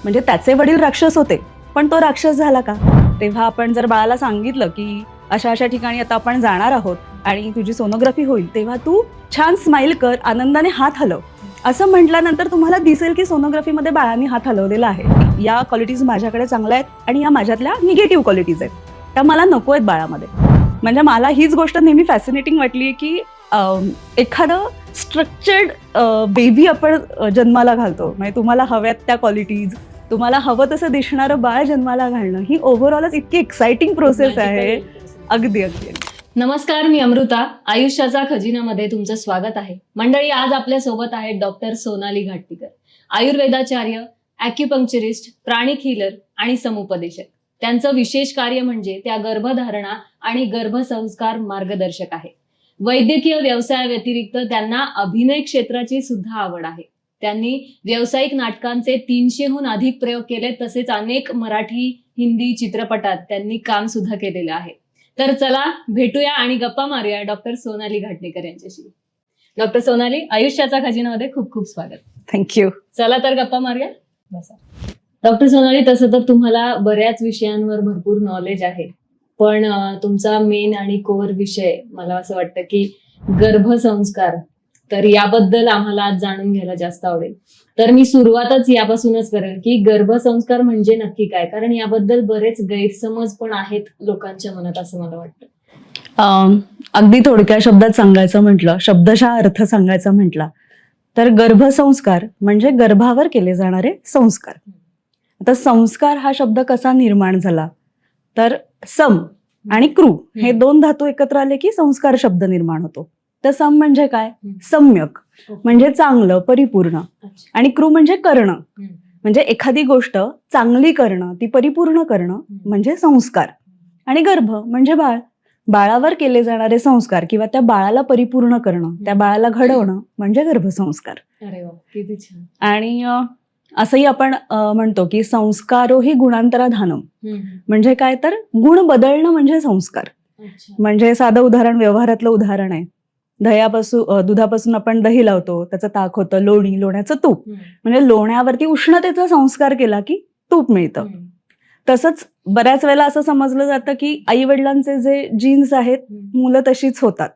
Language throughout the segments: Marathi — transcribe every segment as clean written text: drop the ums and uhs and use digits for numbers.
म्हणजे त्याचे वडील राक्षस होते, पण तो राक्षस झाला का? तेव्हा आपण जर बाळाला सांगितलं की अशा अशा ठिकाणी आता आपण जाणार आहोत आणि तुझी सोनोग्राफी होईल, तेव्हा तू छान स्माइल कर, आनंदाने हात हलव, असं म्हटल्यानंतर तुम्हाला दिसेल की सोनोग्राफीमध्ये बाळांनी हात हलवलेला आहे. या क्वालिटीज माझ्याकडे चांगल्या आहेत आणि या माझ्यातल्या निगेटिव्ह क्वालिटीज आहेत, त्या मला नको आहेत बाळामध्ये. म्हणजे मला हीच गोष्ट नेहमी फॅसिनेटिंग वाटली की एखादं स्ट्रक्चर्ड बेबी आपण जन्माला घालतो, म्हणजे तुम्हाला हव्यात त्या क्वालिटीज, तुम्हाला हवं तसं दिसणारं बाळ जन्माला घालणं ही ओव्हरऑलच इतकी एक्साइटिंग प्रोसेस आहे. अगदी अगदी. नमस्कार, मी अमृता. आयुष्याचा खजिनामध्ये तुमचं स्वागत आहे. मंडळी, आज आपल्या सोबत आहेत डॉक्टर सोनाली घाटतीकर, आयुर्वेदाचार्य, ॲक्युपंक्चरिस्ट, प्राणिक हिलर आणि समुपदेशक. त्यांचं विशेष कार्य म्हणजे त्या गर्भधारणा आणि गर्भसंस्कार मार्गदर्शक आहे. वैद्यकीय व्यवसायाव्यतिरिक्त त्यांना अभिनय क्षेत्राची सुद्धा आवड आहे. त्यांनी व्यावसायिक नाटकांचे 300हून अधिक प्रयोग केले, तसेच अनेक मराठी, हिंदी चित्रपटात त्यांनी काम सुद्धा केलेलं आहे. तर चला भेटूया आणि गप्पा मारूया डॉक्टर सोनाली घाटतीकर यांच्याशी. डॉक्टर सोनाली, आयुष्याचा खजिनामध्ये खूप खूप स्वागत. थँक्यू. चला तर गप्पा मारूया. बसा. डॉक्टर सोनाली, तसं तर तुम्हाला बऱ्याच विषयांवर भरपूर नॉलेज आहे, पण तुमचा मेन आणि कोर विषय मला असं वाटतं की गर्भसंस्कार. तर याबद्दल आम्हाला आज जाणून घ्यायला जास्त आवडेल. तर मी सुरुवातच यापासूनच करेल की गर्भसंस्कार म्हणजे नक्की काय, कारण याबद्दल बरेच गैरसमज पण आहेत लोकांच्या मनात, असं मला वाटतं. अगदी थोडक्या शब्दात सांगायचं म्हटलं, शब्दशः अर्थ सांगायचा म्हटला तर गर्भसंस्कार म्हणजे गर्भावर केले जाणारे संस्कार. आता संस्कार हा शब्द कसा निर्माण झाला, तर सम आणि क्रू हे दोन धातू एकत्र आले की संस्कार शब्द निर्माण होतो. तर सम म्हणजे काय? सम्यक म्हणजे चांगलं, परिपूर्ण. आणि क्रू म्हणजे करणं, म्हणजे एखादी गोष्ट चांगली करणं, ती परिपूर्ण करणं म्हणजे संस्कार. आणि गर्भ म्हणजे बाळ, बाळावर केले जाणारे संस्कार किंवा त्या बाळाला परिपूर्ण करणं, त्या बाळाला घडवणं म्हणजे गर्भसंस्कार. अरे वा, किती छान. आणि असंही आपण म्हणतो की संस्कारो ही गुणांतराधानम. म्हणजे काय, तर गुण बदलणं म्हणजे संस्कार. म्हणजे साधं उदाहरण, व्यवहारातलं उदाहरण आहे. दुधापासून आपण दही लावतो, त्याचं ताक होतं, लोणी, लोण्याचं तूप. म्हणजे लोण्यावरती उष्णतेचा संस्कार केला की तूप मिळतं. तसंच बऱ्याच वेळेला असं समजलं जातं की आई वडिलांचे जे जीन्स आहेत, मुलं तशीच होतात.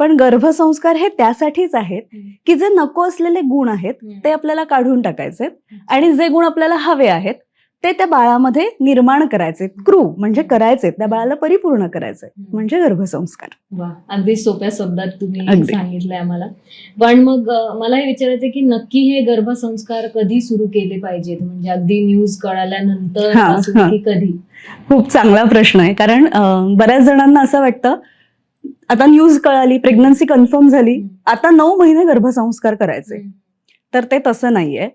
पण गर्भसंस्कार हे त्यासाठीच आहेत की जे नको असलेले गुण आहेत ते आपल्याला काढून टाकायचे आणि जे गुण आपल्याला हवे आहेत ते त्या बाळामध्ये निर्माण करायचे. क्रू म्हणजे करायचे, त्या बाळाला परिपूर्ण करायचे म्हणजे गर्भसंस्कार. वा, अगदी सोप्या शब्दात तुम्ही सांगितलंय आम्हाला. पण मग मला हे विचारायचं की नक्की हे गर्भसंस्कार कधी सुरू केले पाहिजेत, म्हणजे अगदी न्यूज कळाल्यानंतर की कधी? खूप चांगला प्रश्न आहे, कारण बऱ्याच जणांना असं वाटतं आता न्यूज कळाली, प्रेग्नन्सी कन्फर्म झाली, आता 9 महिने गर्भसंस्कार करायचे. तर ते तसं नाहीये.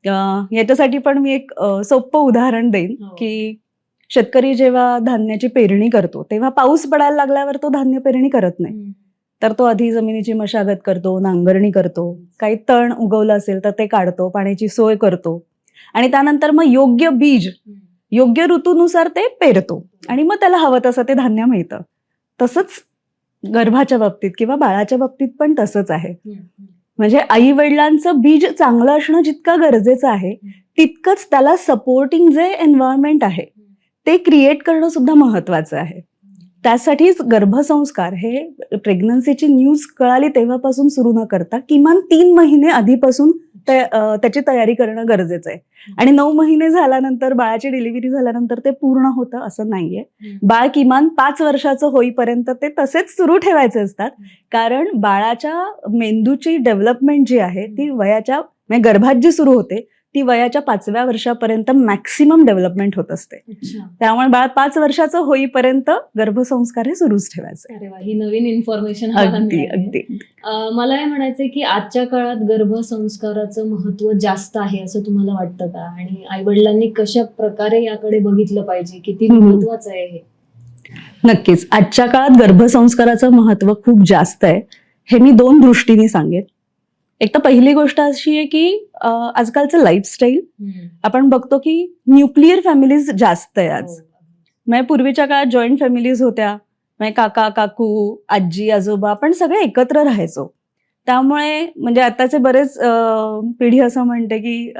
याच्यासाठी पण मी एक सोपं उदाहरण देईन की शेतकरी जेव्हा धान्याची पेरणी करतो तेव्हा पाऊस पडायला लागल्यावर तो धान्य पेरणी करत नाही, तर तो आधी जमिनीची मशागत करतो, नांगरणी करतो, काही तण उगवलं असेल तर ते काढतो, पाण्याची सोय करतो आणि त्यानंतर मग योग्य बीज योग्य ऋतूनुसार ते पेरतो आणि मग त्याला हवं तसं ते धान्य मिळतं. तसंच गर्भाच्या बाबतीत किंवा बाळाच्या बाबतीत पण तसंच आहे. म्हणजे आई वडिलांचं बीज चांगलं असणं जितकं गरजेचं आहे, तितकंच त्याला सपोर्टिंग जे एन्व्हायरमेंट आहे ते क्रिएट करणं सुद्धा महत्वाचं आहे. त्यासाठीच गर्भसंस्कार हे प्रेग्नन्सीची न्यूज कळाली तेव्हापासून सुरू न करता किमान 3 महिने आधीपासून त्याची तयारी करणं गरजेचं आहे. आणि 9 महिने झाल्यानंतर, बाळाची डिलिव्हरी झाल्यानंतर ते पूर्ण होतं असं नाहीये. बाळ किमान 5 वर्षाचं होईपर्यंत ते तसेच सुरू ठेवायचे असतात, कारण बाळाच्या मेंदूची डेव्हलपमेंट जी आहे ती वयाच्या, म्हणजे गर्भात जी सुरू होते ती वयाच्या 5व्या वर्षापर्यंत मॅक्सिमम डेव्हलपमेंट होत असते. त्यामुळे बाळ 5 वर्षाचं होईपर्यंत गर्भसंस्कार हे सुरूच ठेवायचे. अरे वा, ही नवीन इन्फॉर्मेशन. अगदी अगदी. मला हे म्हणायचंय की आजच्या काळात गर्भसंस्काराचं महत्व जास्त आहे असं तुम्हाला वाटतं का, आणि आई वडिलांनी कशा प्रकारे याकडे बघितलं पाहिजे, किती महत्वाचं आहे हे? नक्कीच आजच्या काळात गर्भसंस्काराचं महत्व खूप जास्त आहे, हे मी 2 दृष्टीने सांगेन. एक तर पहिली गोष्ट अशी आहे की आजकालचं लाईफस्टाईल आपण बघतो की न्यूक्लिअर फॅमिलीज जास्त आहे आज. म्हणजे पूर्वीच्या काळात जॉईंट फॅमिलीज होत्या, म्हणजे काका काकू, आजी आजोबा आपण सगळे एकत्र राहायचो. त्यामुळे म्हणजे आताचे बरेच पिढी असं म्हणते की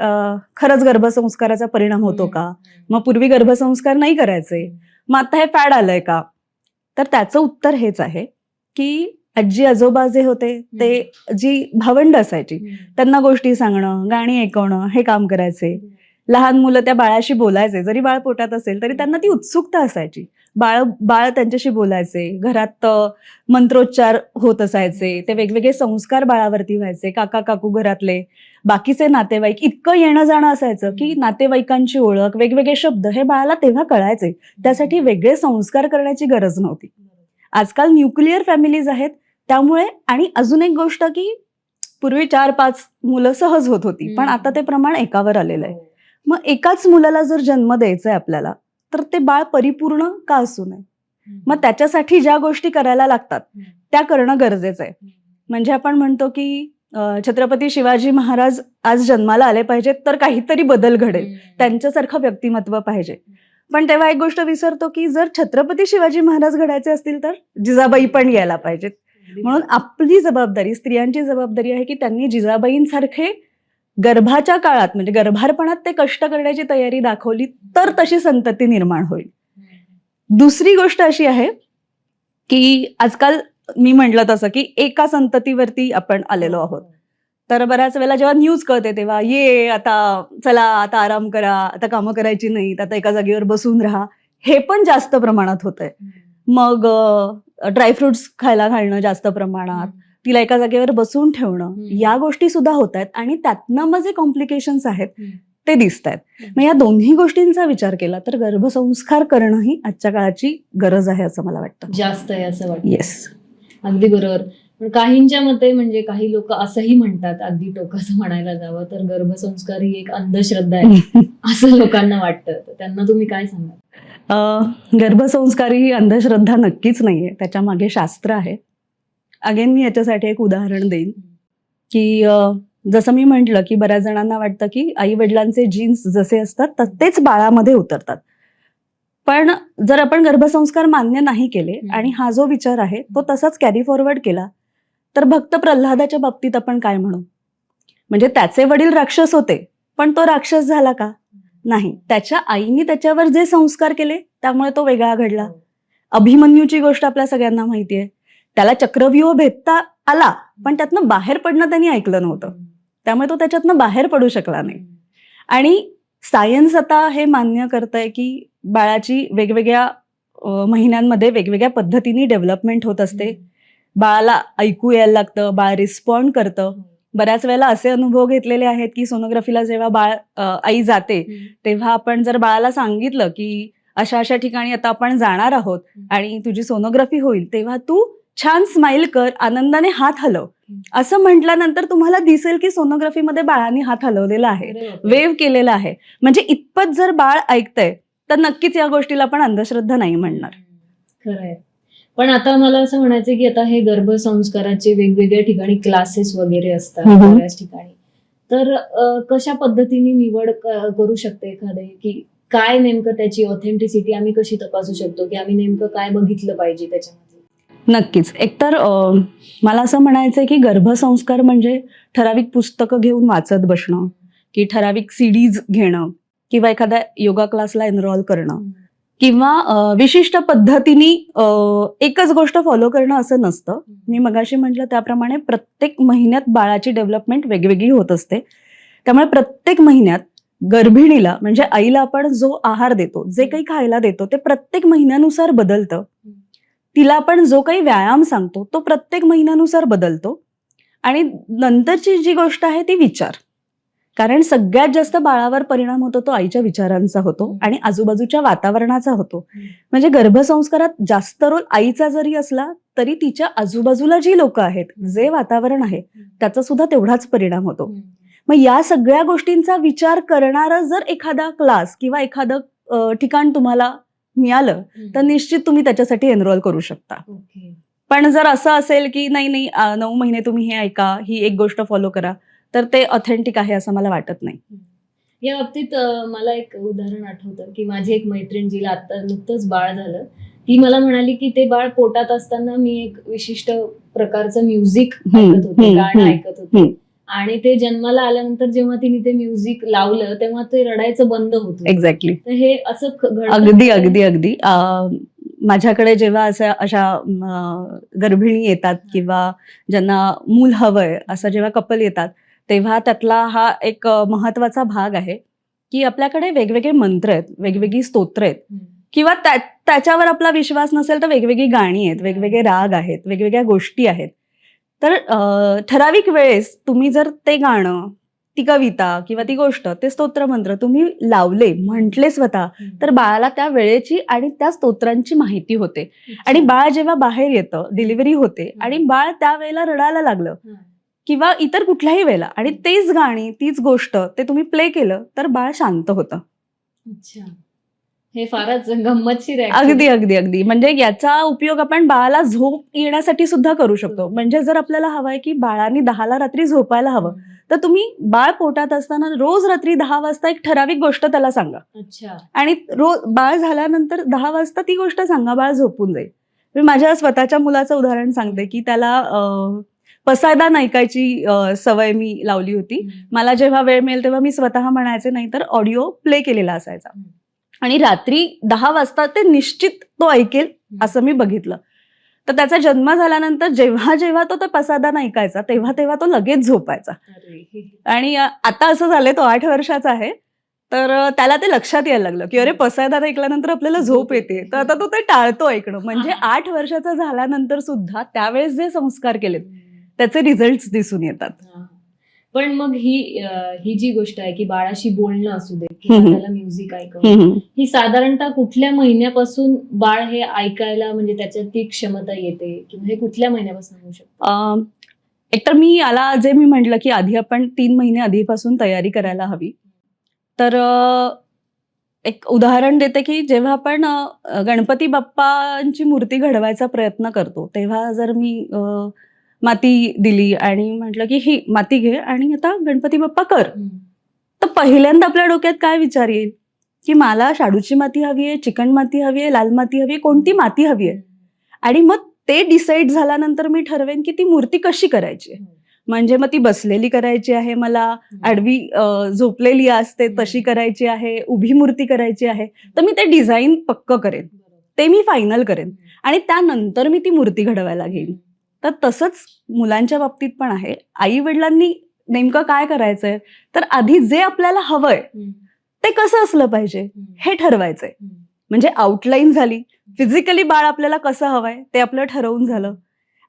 खरंच गर्भसंस्काराचा परिणाम होतो का, मग पूर्वी गर्भसंस्कार नाही करायचे, मग आता हे फॅड आलंय का. तर त्याचं उत्तर हेच आहे की आजी आजोबा जे होते ते जी भावंड असायची त्यांना गोष्टी सांगणं, गाणी ऐकवणं हे काम करायचे. लहान मुलं त्या बाळाशी बोलायचे, जरी बाळ पोटात असेल तरी त्यांना ती उत्सुकता असायची. बाळ त्यांच्याशी बोलायचे, घरात मंत्रोच्चार होत असायचे, ते वेगवेगळे संस्कार बाळावरती व्हायचे. काका काकू घरातले बाकीचे नातेवाईक इतकं येणं जाणं असायचं की नातेवाईकांची ओळख, वेगवेगळे शब्द हे बाळाला तेव्हा कळायचे. त्यासाठी वेगळे संस्कार करण्याची गरज नव्हती. आजकाल न्यूक्लिअर फॅमिलीज आहेत, त्यामुळे. आणि अजून एक गोष्ट की पूर्वी 4-5 मुलं सहज होत होती, पण आता ते प्रमाण एकावर आलेलं आहे. मग एकाच मुलाला जर जन्म द्यायचा आहे आपल्याला, तर ते बाळ परिपूर्ण का असू नये. मग त्याच्यासाठी ज्या गोष्टी करायला लागतात त्या करणं गरजेचं आहे. म्हणजे आपण म्हणतो की छत्रपती शिवाजी महाराज आज जन्माला आले पाहिजेत तर काहीतरी बदल घडेल, त्यांच्यासारखं व्यक्तिमत्व पाहिजे. पण तेव्हा एक गोष्ट विसरतो की जर छत्रपती शिवाजी महाराज घडायचे असतील तर जिजाबाई पण यायला पाहिजेत. म्हणून आपली जबाबदारी, स्त्रियांची जबाबदारी आहे की त्यांनी जिजाबाईंसारखे गर्भाच्या काळात म्हणजे गर्भारपणात ते कष्ट करण्याची तयारी दाखवली तर तशी संतती निर्माण होईल. दुसरी गोष्ट अशी आहे की आजकाल मी म्हटलं तसं की एका संततीवरती आपण आलेलो आहोत. तर बऱ्याच वेळेला जेव्हा न्यूज कळते तेव्हा आता चला, आता आराम करा, आता कामं करायची नाहीत, आता एका जागेवर बसून राहा, हे पण जास्त प्रमाणात होतंय. मग ड्रायफ्रुट्स खायला घालणं जास्त प्रमाणात, तिला एका जागेवर बसून ठेवणं, या गोष्टी सुद्धा होत आहेत आणि त्यातनं मग जे कॉम्प्लिकेशन्स आहेत ते दिसत आहेत. मग या दोन्ही गोष्टींचा विचार केला तर गर्भसंस्कार करणं ही आजच्या काळाची गरज आहे असं मला वाटतं. जास्त आहे असं वाटतं. येस, अगदी बरोबर. पण काहींच्या मते म्हणजे काही लोक असंही म्हणतात, अगदी टोकाचं म्हणायला जावं तर गर्भसंस्कार ही एक अंधश्रद्धा आहे असं लोकांना वाटतं. तर त्यांना तुम्ही काय सांगाल? गर्भसंस्कार ही अंधश्रद्धा नक्कीच नाहीये, त्याच्या मागे शास्त्र आहे. अगेन मी याच्यासाठी एक उदाहरण देईन की जसं मी म्हटलं की बऱ्याच जणांना वाटतं की आई वडिलांचे जीन्स जसे असतात तेच बाळामध्ये उतरतात. पण जर आपण गर्भसंस्कार मान्य नाही केले आणि हा जो विचार आहे तो तसाच कॅरी फॉरवर्ड केला तर भक्त प्रल्हादाच्या बाबतीत आपण काय म्हणू. म्हणजे त्याचे वडील राक्षस होते पण तो राक्षस झाला का? नाही. त्याच्या आईने त्याच्यावर जे संस्कार केले त्यामुळे तो वेगळा घडला. अभिमन्यूची गोष्ट आपल्या सगळ्यांना माहितीये. त्याला चक्रव्यूह भेदता आला पण त्यातनं बाहेर पडणं त्यांनी ऐकलं नव्हतं, त्यामुळे तो त्याच्यातनं बाहेर पडू शकला नाही. आणि सायन्स आता हे मान्य करतंय की बाळाची वेगवेगळ्या महिन्यांमध्ये वेगवेगळ्या पद्धतीने डेव्हलपमेंट होत असते. बाळाला ऐकू यायला लागतं, बाळ रिस्पॉन्ड करतं. बऱ्याच वेळेला असे अनुभव घेतलेले आहेत की सोनोग्राफीला जेव्हा आई जाते तेव्हा आपण जर बाळाला सांगितलं की अशा अशा ठिकाणी आता आपण जाणार आहोत आणि तुझी सोनोग्राफी होईल, तेव्हा तू छान स्माइल कर, आनंदाने हात हलव, असं म्हटल्यानंतर तुम्हाला दिसेल की सोनोग्राफीमध्ये बाळाने हात हलवलेला आहे, वेव्ह केलेला आहे. म्हणजे इतपत जर बाळ ऐकतंय तर नक्कीच या गोष्टीला आपण अंधश्रद्धा नाही म्हणणार. खरंय. पण आता मला असं म्हणायचं की आता हे गर्भसंस्काराचे वेगवेगळ्या ठिकाणी क्लासेस वगैरे असतात बऱ्याच ठिकाणी. तर कशा पद्धतीने निवड करू शकते एखादे, की काय नेमकं त्याची ऑथेंटिसिटी आम्ही कशी तपासू शकतो, की आम्ही नेमकं काय बघितलं पाहिजे त्याच्यामध्ये? नक्कीच. एकतर मला असं म्हणायचंय की गर्भसंस्कार म्हणजे ठराविक पुस्तकं घेऊन वाचत बसणं, की ठराविक सीडीज घेणं किंवा एखाद्या योगा क्लासला एनरोल करणं किंवा विशिष्ट पद्धतीने एकच गोष्ट फॉलो करणं असं नसतं. मी मगाशी म्हटलं त्याप्रमाणे प्रत्येक महिन्यात बाळाची डेव्हलपमेंट वेगवेगळी होत असते. त्यामुळे प्रत्येक महिन्यात गर्भिणीला म्हणजे आईला आपण जो आहार देतो, जे काही खायला देतो ते प्रत्येक महिन्यानुसार बदलतं. तिला आपण जो काही व्यायाम सांगतो तो प्रत्येक महिन्यानुसार बदलतो. आणि नंतरची जी गोष्ट आहे ती विचार, कारण सगळ्यात जास्त बाळावर परिणाम होतो तो आईच्या विचारांचा होतो आणि आजूबाजूच्या वातावरणाचा होतो. म्हणजे गर्भसंस्कारात जास्त रोल आईचा जरी असला तरी तिच्या आजूबाजूला जी लोक आहेत, जे वातावरण आहे त्याचा सुद्धा तेवढाच परिणाम होतो. मग या सगळ्या गोष्टींचा विचार करणारा जर एखादा क्लास किंवा एखादं ठिकाण तुम्हाला मिळालं तर निश्चित तुम्ही त्याच्यासाठी एनरोल करू शकता. पण जर असं असेल की नाही 9 महिने तुम्ही हे ऐका, ही एक गोष्ट फॉलो करा, तर ते ऑथेंटिक आहे असं मला वाटत नाही. या बाबतीत मला एक उदाहरण आठवतं की माझी एक मैत्रीण, जिला आता नुकतंच बाळ झालं, ती मला म्हणाली की ते बाळ पोटात असताना मी एक विशिष्ट प्रकारचं म्युझिक ऐकत होते, गाणं ऐकत होते, आणि ते जन्माला आल्यानंतर जेव्हा तिने ते म्युझिक लावलं तेव्हा ते रडायचं बंद होतं. एक्झॅक्टली. तर हे असं अगदी अगदी अगदी माझ्याकडे जेव्हा अशा गर्भिणी येतात किंवा ज्यांना मूल हवंय असं जेव्हा कपल येतात, तेव्हा त्यातला हा एक महत्वाचा भाग आहे की आपल्याकडे वेगवेगळे मंत्र आहेत, वेगवेगळी स्तोत्र आहेत, किंवा त्याच्यावर आपला विश्वास नसेल तर वेगवेगळी गाणी आहेत, वेगवेगळे राग आहेत, वेगवेगळ्या गोष्टी आहेत. तर ठराविक वेळेस तुम्ही जर ते गाणं, ती कविता किंवा ती गोष्ट, ते स्तोत्र मंत्र तुम्ही लावले, म्हटले स्वतः, तर बाळाला त्या वेळेची आणि त्या स्तोत्रांची माहिती होते. आणि बाळ जेव्हा बाहेर येतं, डिलिव्हरी होते आणि बाळ त्यावेळेला रडायला लागलं किंवा इतर कुठल्याही वेळेला, आणि तेच गाणी, तीच गोष्ट ते तुम्ही प्ले केलं तर बाळ शांत होतं. अच्छा, हे फारच गंमतशीर आहे. अगदी अगदी अगदी. म्हणजे याचा उपयोग आपण बाळाला झोप येण्यासाठी सुद्धा करू शकतो. म्हणजे जर आपल्याला हवंय की बाळाने 10ला रात्री झोपायला हवं, तर तुम्ही बाळ पोटात असताना रोज रात्री 10 वाजता एक ठराविक गोष्ट त्याला सांगा. अच्छा. आणि रोज बाळ झाल्यानंतर 10 वाजता ती गोष्ट सांगा, बाळ झोपून जाईल. मी माझ्या स्वतःच्या मुलाचं उदाहरण सांगते की त्याला पसायदान ऐकायची सवय मी लावली होती. मला जेव्हा वेळ मिळेल तेव्हा मी स्वतः म्हणायचे, नाही तर ऑडिओ प्ले केलेला असायचा. आणि रात्री 10 वाजता ते निश्चित तो ऐकेल असं मी बघितलं. तर त्याचा जन्म झाल्यानंतर जेव्हा जेव्हा तो पसायदान ऐकायचा तेव्हा तेव्हा तो लगेच झोपायचा. आणि आता असं झालंय, तो 8 वर्षाचा आहे, तर त्याला ते लक्षात यायला लागलं की अरे पसायदान ऐकल्यानंतर आपल्याला झोप येते, तर आता तो ते टाळतो ऐकणं. म्हणजे 8 वर्षाचा झाल्यानंतर सुद्धा त्यावेळेस जे संस्कार केलेत त्याचे रिझल्ट दिसून येतात. पण मग ही जी गोष्ट आहे की बाळाशी बोलणं असू दे किंवा त्याला म्युझिक ऐकणं, ही साधारणतः कुठल्या महिन्यापासून बाळ हे ऐकायला, म्हणजे त्याच्यात ती क्षमता येते, किंवा हे कुठल्या महिन्यापासून होऊ शकतं? एकतर मी याला जे मी म्हटलं की आधी आपण 3 महिने आधीपासून तयारी करायला हवी. तर एक उदाहरण देते की जेव्हा आपण गणपती बाप्पांची मूर्ती घडवायचा प्रयत्न करतो, तेव्हा जर मी माती दिली आणि म्हटलं की ही माती घे आणि आता गणपती बाप्पा कर, तर पहिल्यांदा आपल्या डोक्यात काय विचार येईल की मला शाडूची माती हवी आहे, चिकन माती हवी आहे, लाल माती हवी आहे, कोणती माती हवी आहे. आणि मग ते डिसाईड झाल्यानंतर मी ठरवेन की ती मूर्ती कशी करायची आहे. म्हणजे मग ती बसलेली करायची आहे, मला आडवी झोपलेली असते तशी करायची आहे, उभी मूर्ती करायची आहे, तर मी ते डिझाईन पक्क करेन, ते मी फायनल करेन आणि त्यानंतर मी ती मूर्ती घडवायला घेईन. तर तसंच मुलांच्या बाबतीत पण आहे. आई वडिलांनी नेमकं काय करायचंय, तर आधी जे आपल्याला हवंय ते कसं असलं पाहिजे हे ठरवायचंय. म्हणजे आउटलाईन झाली, फिजिकली बाळ आपल्याला कसं हवंय ते आपलं ठरवून झालं.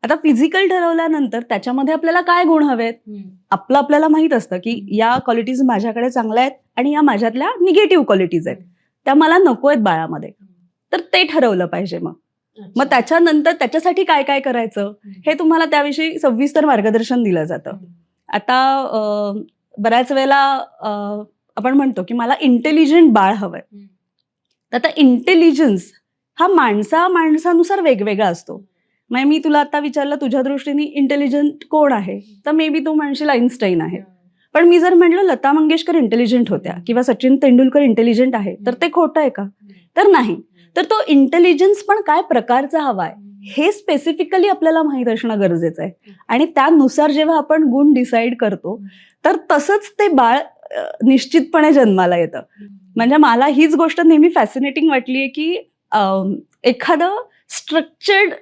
आता फिजिकल ठरवल्यानंतर त्याच्यामध्ये आपल्याला काय गुण हवेत, आपल्याला माहित असतं की या क्वालिटीज माझ्याकडे चांगल्या आहेत आणि या माझ्यातल्या निगेटिव्ह क्वालिटीज आहेत, त्या मला नको आहेत बाळामध्ये. तर ते ठरवलं पाहिजे. मग त्याच्यानंतर त्याच्यासाठी काय काय करायचं हे तुम्हाला त्याविषयी सविस्तर मार्गदर्शन दिलं जातं. आता बऱ्याच वेळेला आपण म्हणतो की मला इंटेलिजंट बाळ हवंय. तर आता इंटेलिजन्स हा माणसानुसार वेगवेगळा असतो. म्हणजे मी तुला आता विचारलं तुझ्या दृष्टीने इंटेलिजंट कोण आहे, तर मे बी तू म्हणशील आईन्स्टाईन आहे. पण मी जर म्हटलं लता मंगेशकर इंटेलिजंट होत्या किंवा सचिन तेंडुलकर इंटेलिजंट आहे, तर ते खोटं आहे का? तर नाही. तर तो इंटेलिजन्स पण काय प्रकारचा हवाय हे स्पेसिफिकली आपल्याला माहित असणं गरजेचं आहे. आणि त्यानुसार जेव्हा आपण गुण डिसाईड करतो तर तसंच ते बाळ निश्चितपणे जन्माला येतं. म्हणजे मला हीच गोष्ट नेहमी फॅसिनेटिंग वाटली आहे की एखादं स्ट्रक्चर्ड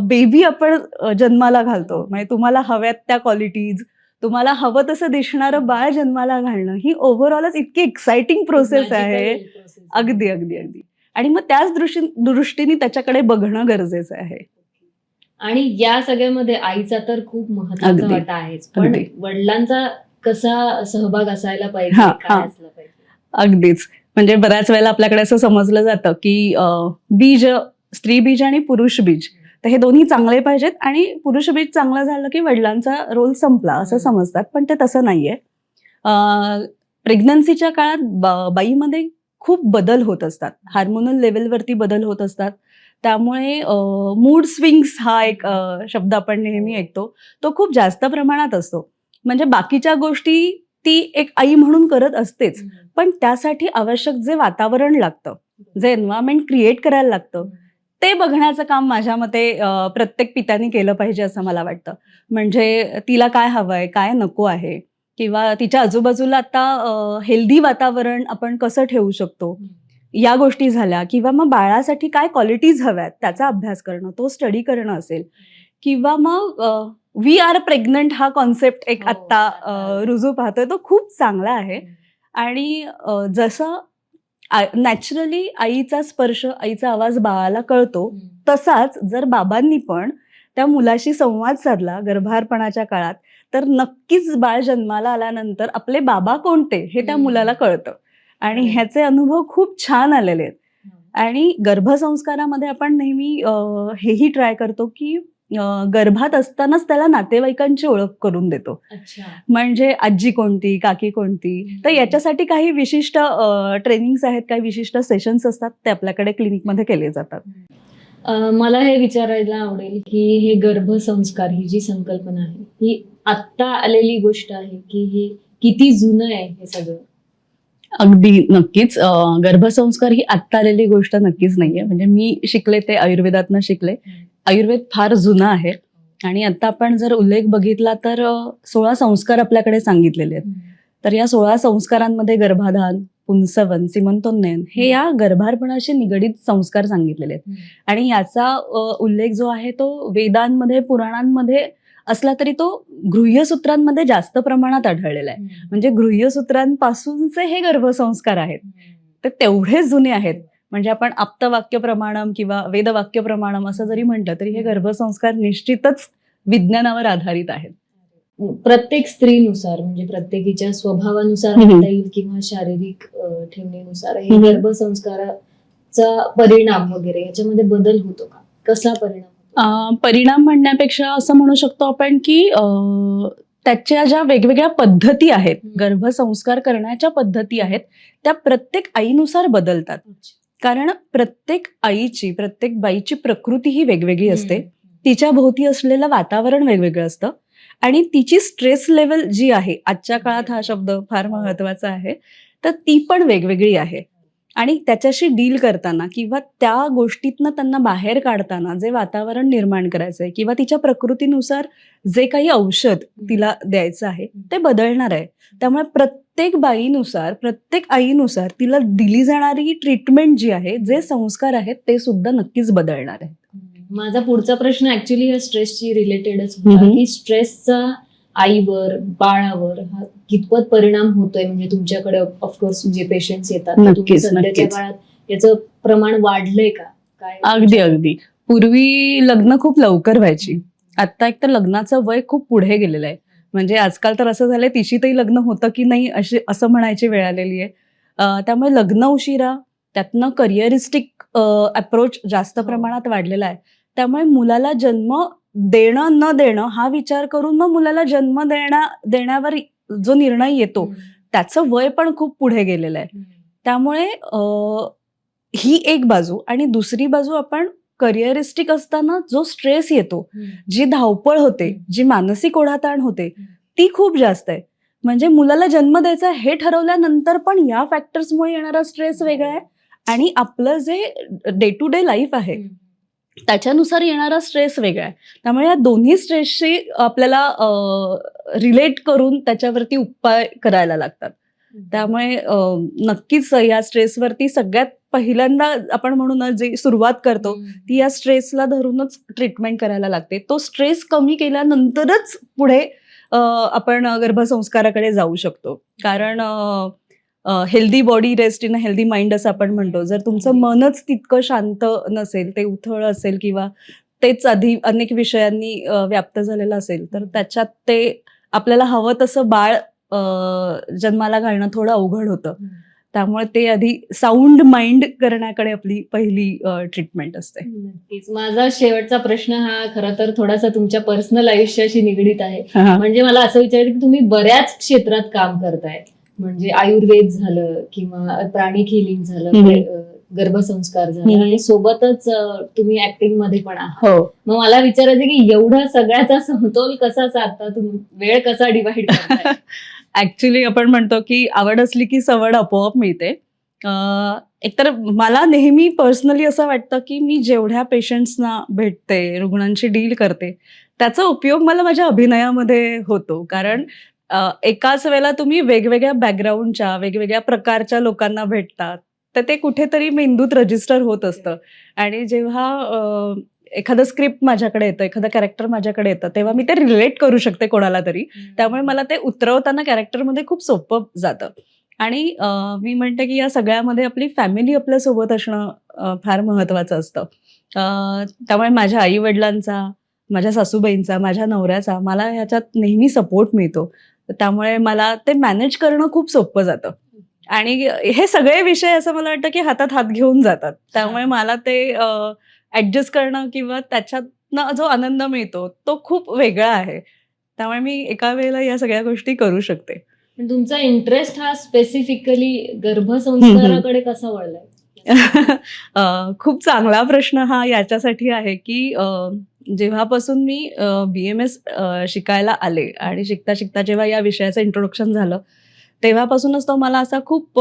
बेबी आपण जन्माला घालतो. म्हणजे तुम्हाला हव्यात त्या क्वालिटीज, तुम्हाला हवं तसं दिसणारं बाळ जन्माला घालणं ही ओव्हरऑलच इतकी एक्साइटिंग प्रोसेस आहे. अगदी अगदी अगदी. आणि मग त्याच दृष्टीने त्याच्याकडे बघणं गरजेचं आहे. आणि या सगळ्यामध्ये आईचा तर खूप महत्त्वाचा वाटा आहेच, पण वडिलांचा कसा सहभाग असायला पाहिजे, काय असलं पाहिजे? अगदीच. म्हणजे बऱ्याच वेळेला आपल्याकडे असं समजलं जातं की बीज, स्त्री बीज आणि पुरुष बीज, तर हे दोन्ही चांगले पाहिजेत आणि पुरुष बीज चांगलं झालं की वडिलांचा रोल संपला असं समजतात, पण ते तसं नाहीये. प्रेग्नन्सीच्या काळात बाईमध्ये खूप बदल होत असतात, हार्मोनल लेवलवरती बदल होत असतात. त्यामुळे मूड स्विंग्स हा एक शब्द आपण नेहमी ऐकतो, तो खूप जास्त प्रमाणात असतो. म्हणजे बाकीच्या गोष्टी ती एक आई म्हणून करत असतेच, पण त्यासाठी आवश्यक जे वातावरण लागतं, जे एन्व्हायरमेंट क्रिएट करायला लागतं, ते बघण्याचं काम माझ्या मते प्रत्येक पित्याने केलं पाहिजे असं मला वाटतं. म्हणजे तिला काय हवंय, काय नको आहे किंवा तिच्या आजूबाजूला आता हेल्दी वातावरण आपण कसं ठेवू शकतो, या गोष्टी झाल्या किंवा मग बाळासाठी काय क्वालिटीज हव्यात त्याचा अभ्यास करणं, तो स्टडी करणं असेल किंवा मग वी आर प्रेग्नंट हा कॉन्सेप्ट एक हो, आत्ता आता रुजू पाहतोय, तो खूप चांगला आहे. आणि जसं नॅचरली आईचा स्पर्श, आईचा आवाज बाळाला कळतो, तसाच जर बाबांनी पण त्या मुलाशी संवाद साधला गर्भारपणाच्या काळात, तर नक्कीच बाळ जन्माला आल्यानंतर आपले बाबा कोणते हे त्या मुलाला कळतं. आणि बरोबर. ह्याचे अनुभव खूप छान आलेले आहेत. आणि गर्भसंस्कारामध्ये आपण नेहमी हेही ट्राय करतो की गर्भात असतानाच त्याला नातेवाईकांची ओळख करून देतो. अच्छा. म्हणजे आजी कोणती, काकी कोणती. तर याच्यासाठी काही विशिष्ट ट्रेनिंग्स आहेत, काही विशिष्ट सेशन्स असतात, ते आपल्याकडे क्लिनिकमध्ये केले जातात. मला हे विचारायला आवडेल की हे गर्भसंस्कार ही जी संकल्पना आहे ही आत्ता आलेली गोष्ट आहे की हे किती जुनं आहे हे सगळं? अगदी नक्कीच. गर्भसंस्कार ही आत्ता आलेली गोष्ट नक्कीच नाहीये. म्हणजे मी शिकले ते आयुर्वेदातनं शिकले. आयुर्वेद फार जुनं आहे आणि आता आपण जर उल्लेख बघितला तर 16 संस्कार आपल्याकडे सांगितलेले आहेत. तर या 16 संस्कारांमध्ये गर्भाधान, पुंसवन, सीमंतोन्नयन हे या गर्भारपणाशी निगडीत संस्कार सांगितलेले आहेत. आणि याचा उल्लेख जो आहे तो वेदांमध्ये, पुराणांमध्ये असला तरी तो गृह्यसूत्रांमध्ये जास्त प्रमाणात आढळलेला आहे. म्हणजे गृह्यसूत्रांपासूनचे हे गर्भसंस्कार आहेत. ते तेवढे जुने आहेत. म्हणजे आपण आप्तवाक्य प्रमाणम किंवा वेदवाक्य प्रमाणम असं जरी म्हटलं तरी हे गर्भसंस्कार निश्चितच विज्ञानावर आधारित आहेत. प्रत्येक स्त्रीनुसार म्हणजे प्रत्येकीच्या स्वभावानुसार हम्म. म्हणता येईल किंवा शारीरिक ठेवणीनुसार हे गर्भसंस्काराचा परिणाम वगैरे याच्यामध्ये बदल होतो का? कसा परिणाम होतो? परिणाम म्हणण्यापेक्षा असं म्हणू शकतो आपण की त्याच्या ज्या वेगवेगळ्या पद्धती आहेत, गर्भसंस्कार करण्याच्या पद्धती आहेत, त्या प्रत्येक आईनुसार बदलतात. कारण प्रत्येक आईची, प्रत्येक बाईची प्रकृती ही वेगवेगळी असते. तिच्या भोवती असलेलं वातावरण वेगवेगळं असतं आणि तिची स्ट्रेस लेवल जी आहे, आजच्या काळात हा शब्द फार महत्वाचा आहे, तर ती पण वेगवेगळी आहे. आणि त्याच्याशी डील करताना किंवा त्या गोष्टीतनं त्यांना बाहेर काढताना जे वातावरण निर्माण करायचंय किंवा तिच्या प्रकृतीनुसार जे काही औषध तिला द्यायचं आहे ते बदलणार आहे. त्यामुळे प्रत्येक बाईनुसार, प्रत्येक आईनुसार तिला दिली जाणारी ट्रीटमेंट जी आहे, जे संस्कार आहेत ते सुद्धा नक्कीच बदलणार आहे. माझा पुढचा प्रश्न ऍक्च्युली ह्या स्ट्रेसशी रिलेटेडच होता की स्ट्रेसचा आईवर, बाळावर हा कितपत परिणाम होतोय? म्हणजे तुमच्याकडे ऑफकोर्स जे पेशंट्स येतात तर तुम्ही नक्कीच, सध्याच्या नक्कीच. काळात याचं प्रमाण वाढलंय का? काय अगदी अगदी. पूर्वी लग्न खूप लवकर व्हायची. आता एक तर लग्नाचं वय खूप पुढे गेलेलं आहे. म्हणजे आजकाल तर असं झालंय तिशीतही लग्न होतं की नाही असं म्हणायची वेळ आलेली आहे. त्यामुळे लग्न उशिरा, त्यातनं करिअरिस्टिक अप्रोच जास्त प्रमाणात वाढलेला आहे. त्यामुळे मुलाला जन्म देणं न देणं हा विचार करून मग मुलाला जन्म देण्यावर जो निर्णय येतो त्याचं वय पण खूप पुढे गेलेलं आहे. त्यामुळे ही एक बाजू आणि दुसरी बाजू आपण करिअरिस्टिक असताना जो स्ट्रेस येतो, जी धावपळ होते, जी मानसिक ओढाताण होते, ती खूप जास्त आहे. म्हणजे मुलाला जन्म द्यायचा हे ठरवल्यानंतर पण या फॅक्टर्समुळे येणारा स्ट्रेस वेगळा आहे आणि आपलं जे डे टू डे लाईफ आहे त्याच्यानुसार येणारा स्ट्रेस वेगळा आहे. त्यामुळे या दोन्ही स्ट्रेसशी आपल्याला रिलेट करून त्याच्यावरती उपाय करायला लागतात. त्यामुळे नक्कीच या स्ट्रेसवरती सगळ्यात पहिल्यांदा आपण म्हणून जे सुरुवात करतो ती या स्ट्रेसला धरूनच ट्रीटमेंट करायला लागते. तो स्ट्रेस कमी केल्यानंतरच पुढे आपण गर्भसंस्काराकडे जाऊ शकतो. कारण healthy body rest in a healthy mind असं आपण म्हणतो. जर तुमचं मनच तितकं शांत नसेल, ते उथळ असेल किंवा तेच आधी अनेक विषयांनी व्याप्त झालेलं असेल, तर त्याच्यात ते आपल्याला हवं तसं बाळ जन्माला घालणं थोडं अवघड होतं. त्यामुळे ते आधी साऊंड माइंड करण्याकडे आपली पहिली ट्रीटमेंट असते. नक्कीच. माझा शेवटचा प्रश्न हा खरं तर थोडासा तुमच्या पर्सनल आयुष्याशी निगडीत आहे. म्हणजे मला असं विचारायचं की तुम्ही बऱ्याच क्षेत्रात काम करताय. म्हणजे आयुर्वेद झालं किंवा प्राणिक हिलिंग झालं, गर्भसंस्कार झाला आणि सोबतच तुम्ही ऍक्टिंग मध्ये पण आहात. मग मला विचारायचं की एवढा सगळ्याचा समतोल कसा साधता तुम्ही? वेळ कसा डिवाइड करताय? ऍक्च्युली आपण म्हणतो की आवड असली की सवड आपोआप मिळते. एकतर मला नेहमी पर्सनली असं वाटतं की मी जेवढ्या पेशंट्सना भेटते, रुग्णांशी डील करते, त्याचा उपयोग मला माझ्या अभिनयामध्ये होतो. कारण एकाच वेळेला तुम्ही वेगवेगळ्या बॅकग्राऊंडच्या, वेगवेगळ्या प्रकारच्या लोकांना भेटतात, तर ते कुठेतरी मेंदूत रजिस्टर होत असतं. आणि जेव्हा एखादं स्क्रिप्ट माझ्याकडे येतं, एखादं कॅरेक्टर माझ्याकडे येतं, तेव्हा मी ते रिलेट करू शकते कोणाला तरी. त्यामुळे मला ते उतरवताना कॅरेक्टरमध्ये खूप सोपं जातं. आणि मी म्हणते की या सगळ्यामध्ये आपली फॅमिली आपल्यासोबत असणं फार महत्त्वाचं असतं. त्यामुळे माझ्या आई-वडिलांचा, माझ्या सासूबाईंचा, माझ्या नवऱ्याचा मला ह्याच्यात नेहमी सपोर्ट मिळतो. त्यामुळे मला ते मॅनेज करणं खूप सोपं जातं. आणि हे सगळे विषय असं मला वाटतं की हातात हात घेऊन जातात. त्यामुळे मला ते ॲडजस्ट करणं किंवा त्याच्यातनं जो आनंद मिळतो, तो खूप वेगळा आहे. त्यामुळे मी एका वेळेला या सगळ्या गोष्टी करू शकते. पण तुमचा इंटरेस्ट हा स्पेसिफिकली गर्भसंस्काराकडे कसा वळलाय? खूप चांगला प्रश्न हा याच्यासाठी आहे की जेव्हापासून मी BMS शिकायला आले आणि शिकता शिकता जेव्हा या विषयाचं इंट्रोडक्शन झालं, तेव्हापासूनच तो मला असा खूप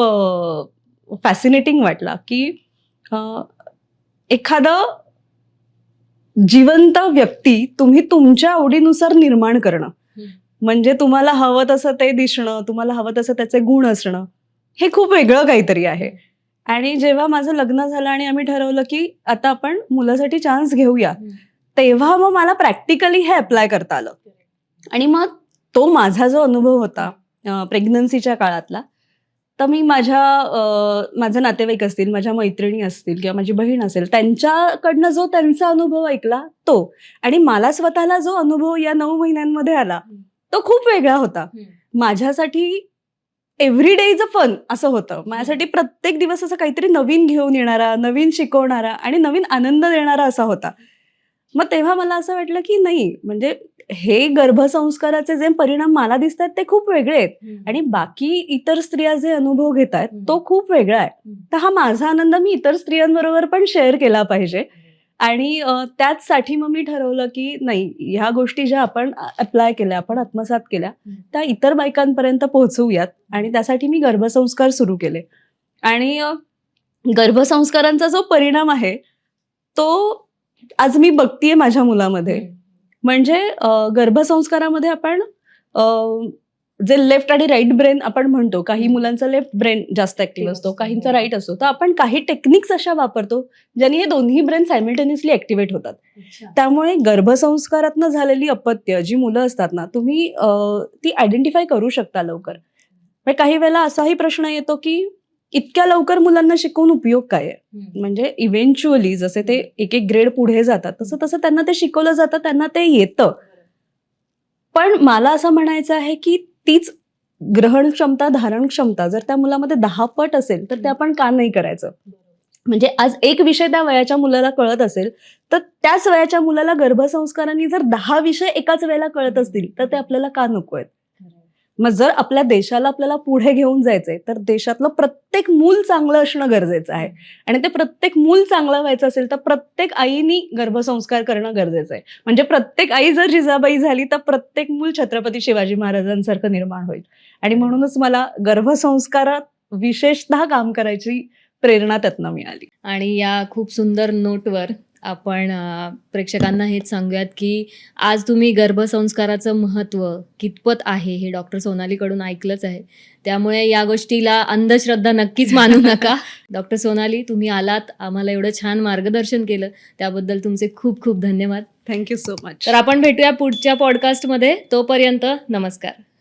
फॅसिनेटिंग वाटला की एखादं जिवंत व्यक्ती तुम्ही तुमच्या आवडीनुसार निर्माण करणं. म्हणजे तुम्हाला हवं तसं ते दिसणं, तुम्हाला हवं तसं त्याचे गुण असणं, हे खूप वेगळं काहीतरी आहे. आणि जेव्हा माझं लग्न झालं आणि आम्ही ठरवलं की आता आपण मुलासाठी चान्स घेऊया, तेव्हा मग मला प्रॅक्टिकली हे अप्लाय करता आलं. आणि मग तो माझा जो अनुभव होता प्रेग्नन्सीच्या काळातला, तर मी माझे नातेवाईक असतील, माझ्या मैत्रिणी असतील किंवा माझी बहीण असेल, त्यांच्याकडनं जो त्यांचा अनुभव ऐकला तो, आणि मला स्वतःला जो अनुभव या 9 महिन्यांमध्ये आला, तो खूप वेगळा होता. माझ्यासाठी every day is a fun असं होतं. माझ्यासाठी प्रत्येक दिवस असं काहीतरी नवीन घेऊन येणारा, नवीन शिकवणारा आणि नवीन आनंद देणारा असा होता. मग तेव्हा मला असं वाटलं की नाही, म्हणजे हे गर्भसंस्काराचे जे परिणाम मला दिसतात ते खूप वेगळे आहेत आणि बाकी इतर स्त्रिया जे अनुभव घेतायत तो खूप वेगळा आहे. तर हा माझा आनंद मी इतर स्त्रियांबरोबर पण शेअर केला पाहिजे. आणि त्याचसाठी मग मी ठरवलं की नाही, ह्या गोष्टी ज्या आपण अप्लाय केल्या, आपण आत्मसात केल्या, त्या इतर बायकांपर्यंत पोहोचवूयात. आणि त्यासाठी मी गर्भसंस्कार सुरू केले. आणि गर्भसंस्कारांचा जो परिणाम आहे, तो आज मी बघतीये माझ्या मुलामध्ये. म्हणजे गर्भसंस्कारामध्ये आपण जे लेफ्ट आणि राईट ब्रेन आपण म्हणतो, काही मुलांचा लेफ्ट ब्रेन जास्त ऍक्टिव्ह असतो, काहींचा राईट असतो. तर आपण काही टेक्निक्स अशा वापरतो ज्याने हे दोन्ही ब्रेन सायमल्टेनियसली ऍक्टिव्हेट होतात. त्यामुळे गर्भसंस्कारातनं झालेली अपत्य जी मुलं असतात ना, तुम्ही ती आयडेंटिफाय करू शकता लवकर. पण काही वेळेला असाही प्रश्न येतो की इतक्या लवकर मुलांना शिकवून उपयोग काय आहे? म्हणजे इव्हेंच्युअली जसे ते एक एक ग्रेड पुढे जातात, तसं तसं त्यांना ते शिकवलं जातं, त्यांना ते येतं. पण मला असं म्हणायचं आहे की तीच ग्रहण क्षमता, धारण क्षमता जर त्या मुलामध्ये 10 पट असेल, तर ते आपण का नाही करायचं? म्हणजे आज एक विषय त्या वयाच्या मुलाला कळत असेल, तर त्याच वयाच्या मुलाला गर्भसंस्कारांनी जर 10 विषय एकाच वेळेला कळत असतील, तर ते आपल्याला का नको आहेत? मग जर आपल्या देशाला आपल्याला पुढे घेऊन जायचंय, तर देशातलं प्रत्येक मूल चांगलं असणं गरजेचं आहे. आणि ते प्रत्येक मूल चांगलं व्हायचं असेल, तर प्रत्येक आईनी गर्भसंस्कार करणं गरजेचं आहे. म्हणजे प्रत्येक आई जर जिजाबाई झाली, तर प्रत्येक मूल छत्रपती शिवाजी महाराजांसारखं निर्माण होईल. आणि म्हणूनच मला गर्भसंस्कारात विशेषतः काम करायची प्रेरणा त्यातनं मिळाली. आणि या खूप सुंदर नोटवर आपण प्रेक्षकांना हेच सांगूयात की आज तुम्ही गर्भसंस्काराचं महत्त्व कितपत आहे हे डॉक्टर सोनालीकडून ऐकलंच आहे. त्यामुळे या गोष्टीला अंधश्रद्धा नक्कीच मानू नका. डॉक्टर सोनाली, तुम्ही आलात, आम्हाला एवढं छान मार्गदर्शन केलं, त्याबद्दल तुमचे खूप खूप धन्यवाद. Thank you so much. तर आपण भेटूया पुढच्या पॉडकास्टमध्ये. तोपर्यंत नमस्कार.